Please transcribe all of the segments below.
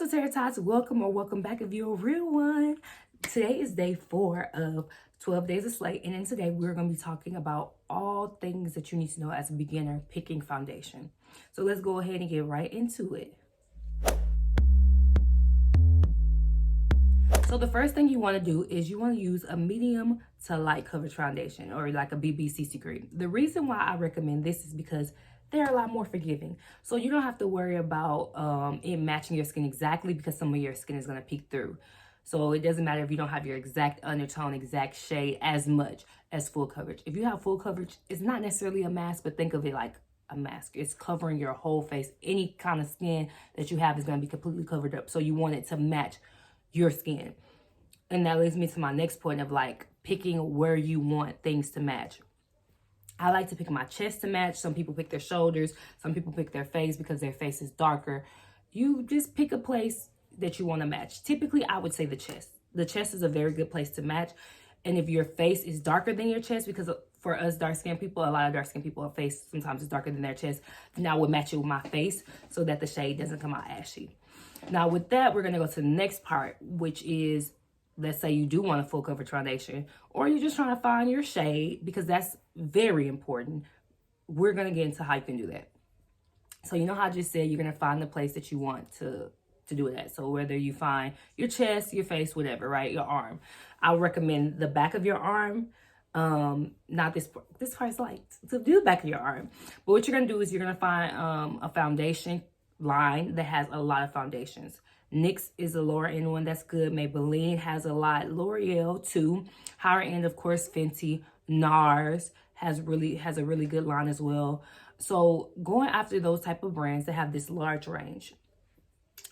Back Tater Tots? Welcome back if you're a real one. Today is day 4 of 12 Days of Slay, and then today we're going to be talking about all things that you need to know as a beginner picking foundation. So let's go ahead and get right into it. So the first thing you want to do is you want to use a medium to light coverage foundation, or like a BBCC cream. The reason why I recommend this is because they're a lot more forgiving. So you don't have to worry about it matching your skin exactly, because some of your skin is going to peek through. So it doesn't matter if you don't have your exact undertone, exact shade as much as full coverage. If you have full coverage, it's not necessarily a mask, but think of it like a mask. It's covering your whole face. Any kind of skin that you have is going to be completely covered up. So you want it to match your skin. And that leads me to my next point of like picking where you want things to match. I like to pick my chest to match. Some people pick their shoulders. Some people pick their face because their face is darker. You just pick a place that you want to match. Typically, I would say the chest. The chest is a very good place to match. And if your face is darker than your chest, because for us dark-skinned people, a lot of dark-skinned people, our face sometimes is darker than their chest, then I would match it with my face so that the shade doesn't come out ashy. Now, with that, we're going to go to the next part, which is, let's say you do want a full coverage foundation, or you're just trying to find your shade, because that's very important. We're going to get into how you can do that. So you know how I just said you're going to find the place that you want to do it at. So whether you find your chest, your face, whatever, right? Your arm. I would recommend the back of your arm. Not this part's light. So do the back of your arm. But what you're going to do is you're going to find a foundation line that has a lot of foundations. NYX is the lower end one, that's good. Maybelline has a lot. L'Oreal too. Higher end, of course, Fenty. NARS has a really good line as well. So going after those type of brands that have this large range.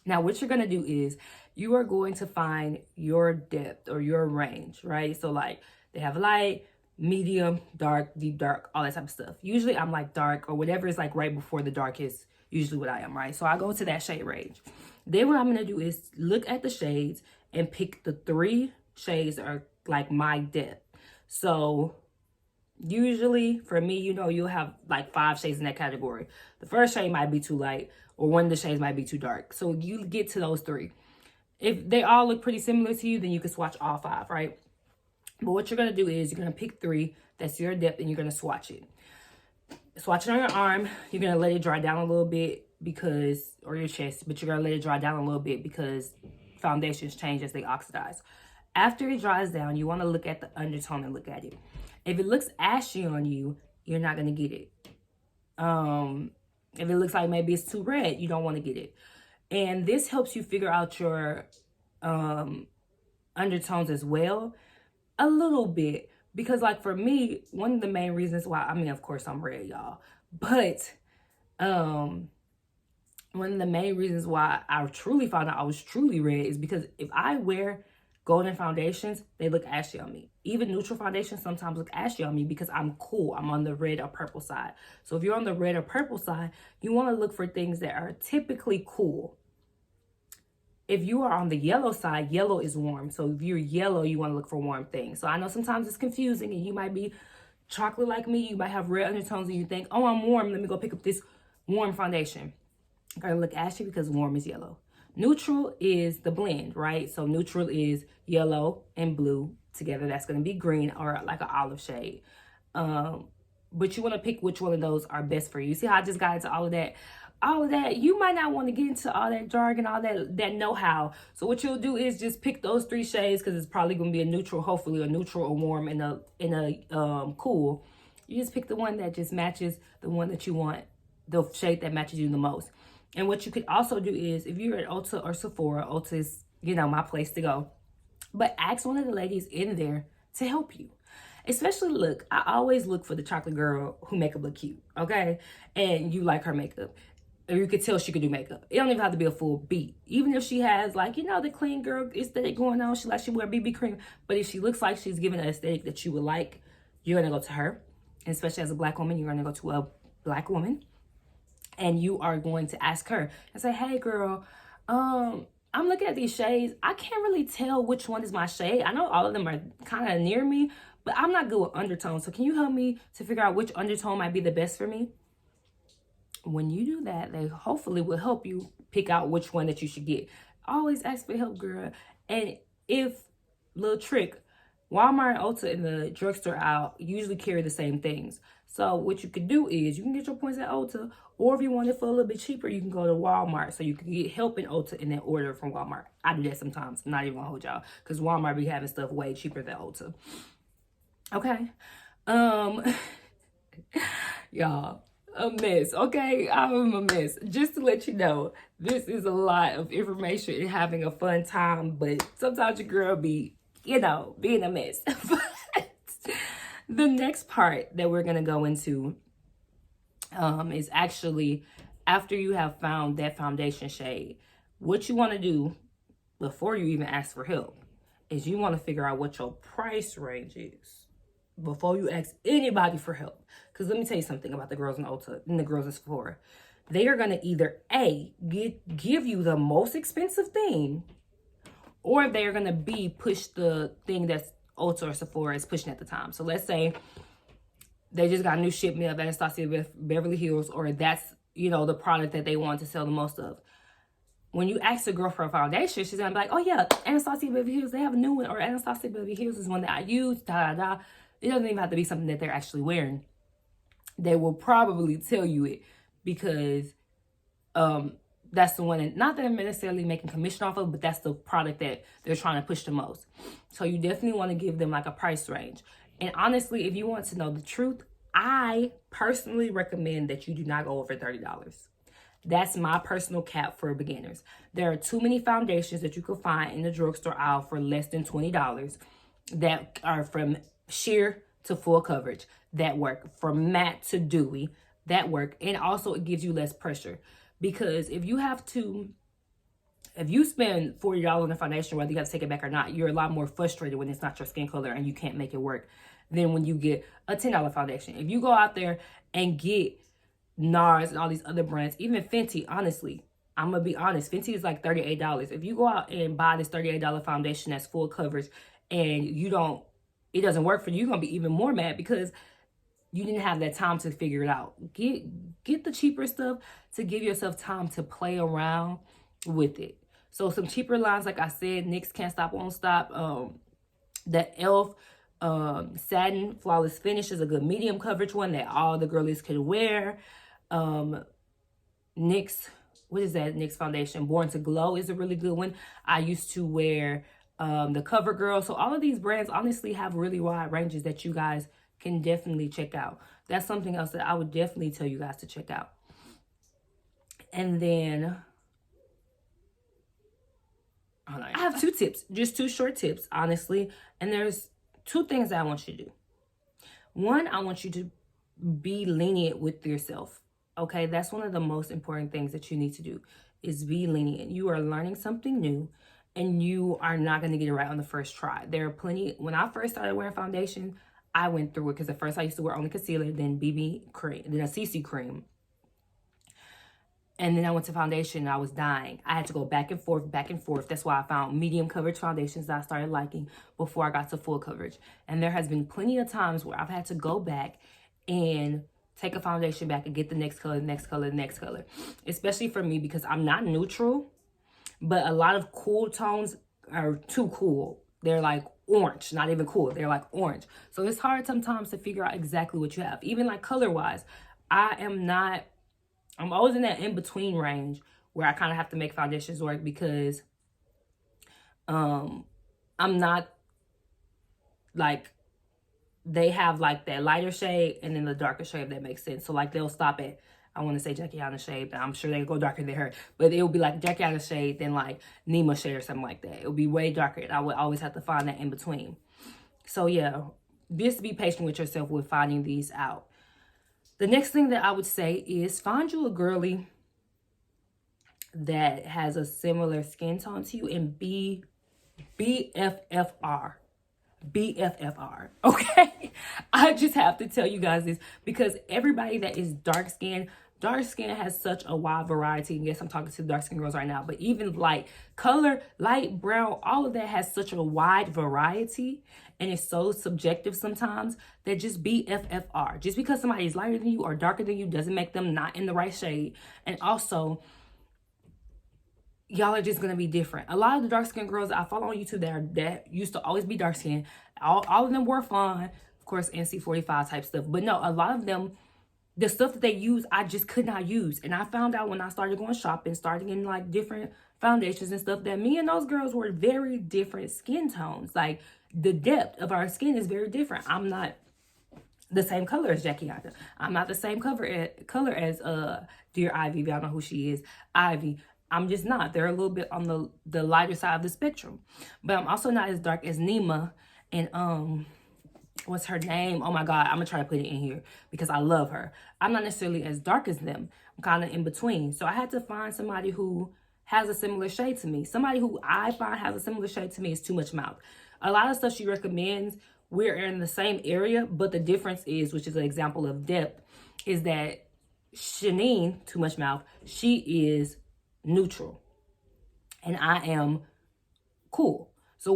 Now, what you're going to do is you are going to find your depth or your range, right? So like they have light, medium, dark, deep dark, all that type of stuff. Usually I'm like dark, or whatever is like right before the dark is usually what I am, right? So I go to that shade range. Then what I'm going to do is look at the shades and pick the 3 shades that are like my depth. So usually for me, you know, you'll have like 5 shades in that category. The first shade might be too light, or one of the shades might be too dark. So you get to those 3. If they all look pretty similar to you, then you can swatch all 5, right? But what you're going to do is you're going to pick 3 that's your depth, and you're going to swatch it. Swatch it on your arm. You're going to let it dry down a little bit because, or your chest, but you're going to let it dry down a little bit because foundations change as they oxidize. After it dries down, you want to look at the undertone and look at it. If it looks ashy on you, you're not going to get it. If it looks like maybe it's too red, you don't want to get it. And this helps you figure out your undertones as well, a little bit. Because like for me, one of the main reasons why, I mean, of course I'm red, y'all. But one of the main reasons why I truly found out I was truly red is because if I wear golden foundations, they look ashy on me. Even neutral foundations sometimes look ashy on me because I'm cool. I'm on the red or purple side. So if you're on the red or purple side, you want to look for things that are typically cool. If you are on the yellow side, yellow is warm. So if you're yellow, you want to look for warm things. So I know sometimes it's confusing, and you might be chocolate like me. You might have red undertones and you think, oh, I'm warm. Let me go pick up this warm foundation. You're going to look ashy because warm is yellow. Neutral is the blend, right? So neutral is yellow and blue together. That's going to be green, or like an olive shade. But you want to pick which one of those are best for you. See how I just got into all of that? All of that, you might not want to get into all that jargon, all that know-how. So what you'll do is just pick those 3 shades, because it's probably going to be a neutral, hopefully a neutral or warm and a cool. You just pick the one that just matches the one that you want, the shade that matches you the most. And what you could also do is, if you're at Ulta or Sephora, Ulta is, you know, my place to go. But ask one of the ladies in there to help you. Especially, look, I always look for the chocolate girl who makeup look cute, okay? And you like her makeup. Or you could tell she could do makeup. It don't even have to be a full beat. Even if she has, like, you know, the clean girl aesthetic going on. She wear BB cream. But if she looks like she's giving an aesthetic that you would like, you're going to go to her. And especially as a black woman, you're going to go to a black woman. And you are going to ask her and say, hey, girl, I'm looking at these shades. I can't really tell which one is my shade. I know all of them are kind of near me, but I'm not good with undertones. So can you help me to figure out which undertone might be the best for me? When you do that, they hopefully will help you pick out which one that you should get. Always ask for help, girl. And if, little trick, Walmart, Ulta, and the drugstore aisle usually carry the same things. So what you could do is you can get your points at Ulta, or if you want it for a little bit cheaper, you can go to Walmart. So you can get help in Ulta and then order from Walmart. I do that sometimes. I'm not even gonna hold y'all, because Walmart be having stuff way cheaper than Ulta. Okay. Y'all, a mess. Okay, I'm a mess. Just to let you know, this is a lot of information and having a fun time, but sometimes your girl be, you know, being a mess. But the next part that we're gonna go into is actually after you have found that foundation shade. What you want to do before you even ask for help is you want to figure out what your price range is before you ask anybody for help. Because let me tell you something about the girls in Ulta and the girls in Sephora. They are going to either A, give you the most expensive thing, or they are going to B, push the thing that's Ulta or Sephora is pushing at the time. So let's say they just got a new shipment of Anastasia Beverly Hills, or that's, you know, the product that they want to sell the most of. When you ask a girl for a foundation, she's going to be like, oh yeah, Anastasia Beverly Hills, they have a new one, or Anastasia Beverly Hills is one that I use, da da da. It doesn't even have to be something that they're actually wearing. They will probably tell you it because that's the one, and not that I'm necessarily making commission off of, but that's the product that they're trying to push the most. So you definitely want to give them like a price range. And honestly, if you want to know the truth, I personally recommend that you do not go over $30. That's my personal cap for beginners. There are too many foundations that you can find in the drugstore aisle for less than $20 that are from sheer to full coverage that work, from matte to dewy that work, and also it gives you less pressure. Because if you spend $40 on a foundation, whether you have to take it back or not, you're a lot more frustrated when it's not your skin color and you can't make it work than when you get a $10 foundation. If you go out there and get NARS and all these other brands, even Fenty, honestly, I'm going to be honest, Fenty is like $38. If you go out and buy this $38 foundation that's full coverage and it doesn't work for you, you're going to be even more mad because you didn't have that time to figure it out. Get the cheaper stuff to give yourself time to play around with it. So some cheaper lines, like I said, NYX Can't Stop Won't Stop. The e.l.f. Satin Flawless Finish is a good medium coverage one that all the girlies could wear. NYX, what is that NYX foundation? Born to Glow is a really good one. I used to wear the CoverGirl. So all of these brands honestly have really wide ranges that you guys can definitely check out. That's something else that I would definitely tell you guys to check out. And then I have 2 tips, just 2 short tips, honestly. And there's 2 things that I want you to do. One, I want you to be lenient with yourself. Okay, that's one of the most important things that you need to do is be lenient. You are learning something new and you are not going to get it right on the first try. There are plenty. When I first started wearing foundation, I went through it because at first I used to wear only concealer, then BB cream, then a CC cream. And then I went to foundation and I was dying. I had to go back and forth, back and forth. That's why I found medium coverage foundations that I started liking before I got to full coverage. And there has been plenty of times where I've had to go back and take a foundation back and get the next color, the next color, the next color. Especially for me because I'm not neutral, but a lot of cool tones are too cool. They're like orange, not even cool. They're like orange. So it's hard sometimes to figure out exactly what you have. Even like color-wise, I'm always in that in-between range where I kind of have to make foundations work because I'm not like, they have like that lighter shade and then the darker shade, if that makes sense. So like they'll stop at, I want to say Jackie Aina shade, but I'm sure they go darker than her. But it will be like Jackie Aina shade, then like Nima shade or something like that. It will be way darker. And I would always have to find that in between. So yeah, just be patient with yourself with finding these out. The next thing that I would say is find you a girly that has a similar skin tone to you and be BFFR. BFFR, okay? I just have to tell you guys this because everybody that is dark skin has such a wide variety. And yes, I'm talking to dark skin girls right now, but even light color, light brown, all of that has such a wide variety and it's so subjective sometimes that just BFFR. Just because somebody is lighter than you or darker than you doesn't make them not in the right shade. And also, y'all are just gonna be different. A lot of the dark skinned girls I follow on YouTube that used to always be dark skinned, all of them were fun, of course, NC45 type stuff. But no, a lot of them, the stuff that they use, I just could not use. And I found out when I started going shopping, starting in like different foundations and stuff, that me and those girls were very different skin tones. Like the depth of our skin is very different. I'm not the same color as Jackie Yonda. I'm not the same color as Dear Ivy. If y'all know who she is, Ivy. I'm just not. They're a little bit on the lighter side of the spectrum. But I'm also not as dark as Nima and what's her name? Oh my God, I'm gonna try to put it in here because I love her. I'm not necessarily as dark as them. I'm kind of in between. So I had to find somebody who has a similar shade to me. Somebody who I find has a similar shade to me is Too Much Mouth. A lot of stuff she recommends, we're in the same area, but the difference is, which is an example of depth, is that Shanine, Too Much Mouth, she is neutral and I am cool. So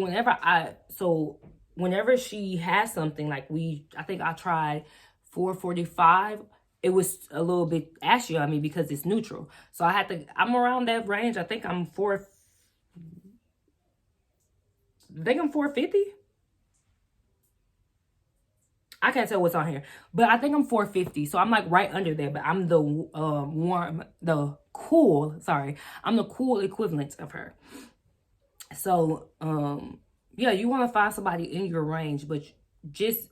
whenever she has something, like I think I tried 445, it was a little bit ashy on me because it's neutral. So I'm around that range. I think I'm 450. I can't tell what's on here, but I think I'm 450. So I'm like right under there, but I'm I'm the cool equivalent of her. So, yeah, you want to find somebody in your range, but just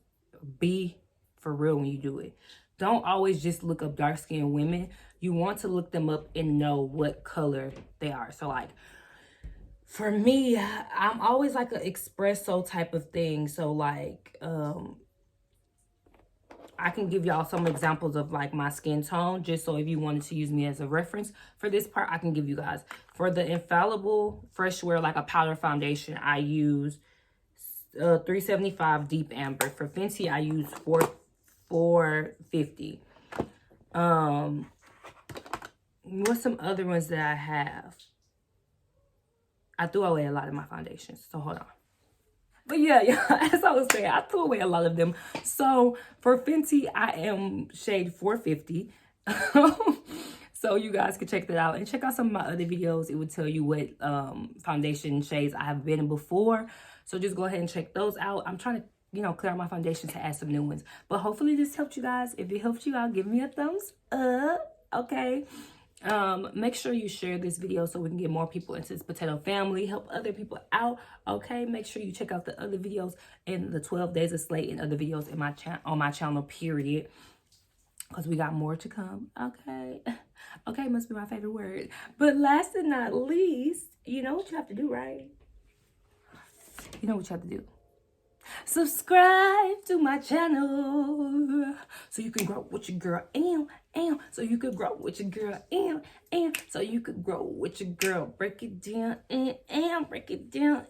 be for real when you do it. Don't always just look up dark-skinned women. You want to look them up and know what color they are. So, like, for me, I'm always like an espresso type of thing. So, like, I can give y'all some examples of like my skin tone, just so if you wanted to use me as a reference for this part, I can give you guys. For the Infallible Fresh Wear, like a powder foundation, I use 375 Deep Amber. For Fenty, I use 450. What's some other ones that I have? I threw away a lot of my foundations, so hold on. But yeah, as I was saying, I threw away a lot of them. So for Fenty, I am shade 450. So you guys can check that out and check out some of my other videos. It would tell you what foundation shades I have been in before. So just go ahead and check those out. I'm trying to, clear out my foundation to add some new ones. But hopefully this helped you guys. If it helped you out, give me a thumbs up. Okay. Make sure you share this video so we can get more people into this potato family, help other people out. Okay, make sure you check out the other videos and the 12 days of slate and other videos in on my channel, period, because we got more to come. Okay, must be my favorite word. But last and not least, you know what you have to do, right? You know what you have to do. Subscribe to my channel so you can grow with your girl, so you could grow with your girl, so you could grow with your girl. Break it down, break it down,